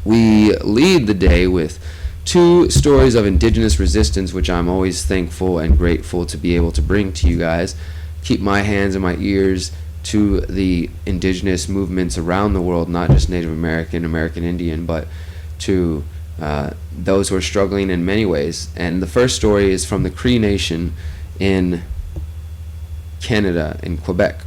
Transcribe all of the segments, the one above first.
we lead the day with 2 stories of Indigenous resistance, which I'm always thankful and grateful to be able to bring to you guys. Keep my hands and my ears to the Indigenous movements around the world, not just Native American, American Indian, but to those who are struggling in many ways. And the first story is from the Cree Nation in Canada, in Quebec.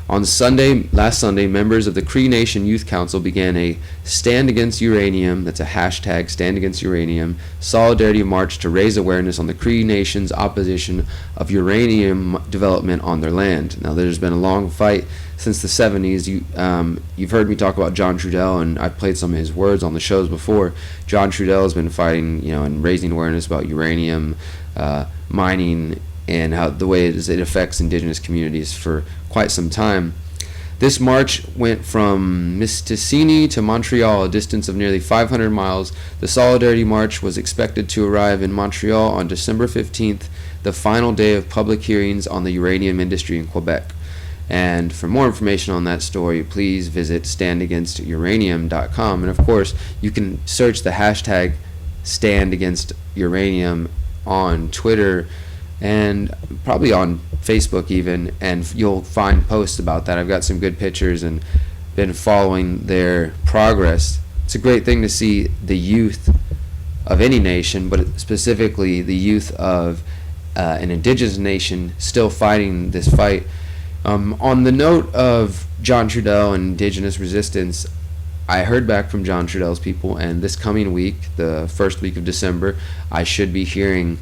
On last Sunday, members of the Cree Nation Youth Council began a Stand Against Uranium, that's a hashtag, Stand Against Uranium, solidarity march to raise awareness on the Cree Nation's opposition of uranium development on their land. Now, there's been a long fight since the 70s. You've heard me talk about John Trudell, and I've played some of his words on the shows before. John Trudell has been fighting, and raising awareness about uranium mining and how the way it affects Indigenous communities for quite some time. This march went from Mistassini to Montreal, a distance of nearly 500 miles. The Solidarity March was expected to arrive in Montreal on December 15th, the final day of public hearings on the uranium industry in Quebec. And for more information on that story, please visit standagainsturanium.com. And of course, you can search the hashtag #StandAgainstUranium on Twitter and probably on Facebook even, and you'll find posts about that. I've got some good pictures and been following their progress. It's a great thing to see the youth of any nation, but specifically the youth of an Indigenous nation still fighting this fight. On the note of John Trudell and Indigenous resistance, I heard back from John Trudell's people, and this coming week, the first week of December, I should be hearing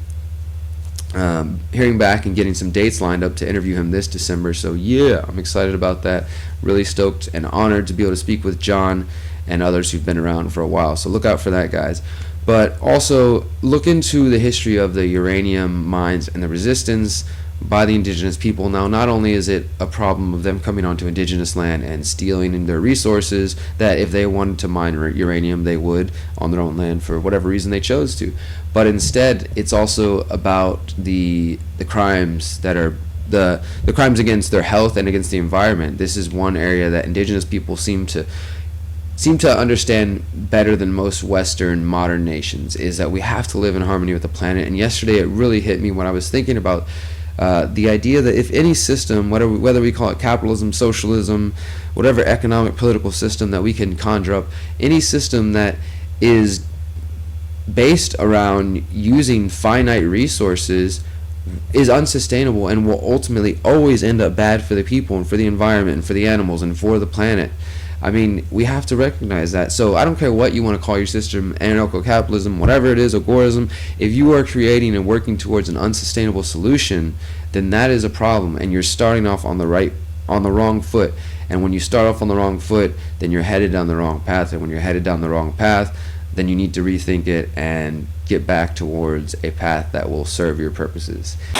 back and getting some dates lined up to interview him this December. So yeah, I'm excited about that. Really stoked and honored to be able to speak with John and others who've been around for a while. So look out for that, guys. But also look into the history of the uranium mines and the resistance by the Indigenous people. Now, not only is it a problem of them coming onto Indigenous land and stealing their resources, that if they wanted to mine uranium, they would on their own land for whatever reason they chose to. But instead, it's also about the crimes that are the crimes against their health and against the environment. This is one area that Indigenous people seem to understand better than most Western modern nations, is that we have to live in harmony with the planet. And yesterday it really hit me when I was thinking about the idea that if any system, whether we call it capitalism, socialism, whatever economic, political system that we can conjure up, any system that is based around using finite resources is unsustainable and will ultimately always end up bad for the people and for the environment and for the animals and for the planet. I mean, we have to recognize that. So I don't care what you want to call your system, anarcho-capitalism, whatever it is, agorism, if you are creating and working towards an unsustainable solution, then that is a problem, and you're starting off on the wrong foot. And when you start off on the wrong foot, then you're headed down the wrong path. And when you're headed down the wrong path, then you need to rethink it and get back towards a path that will serve your purposes.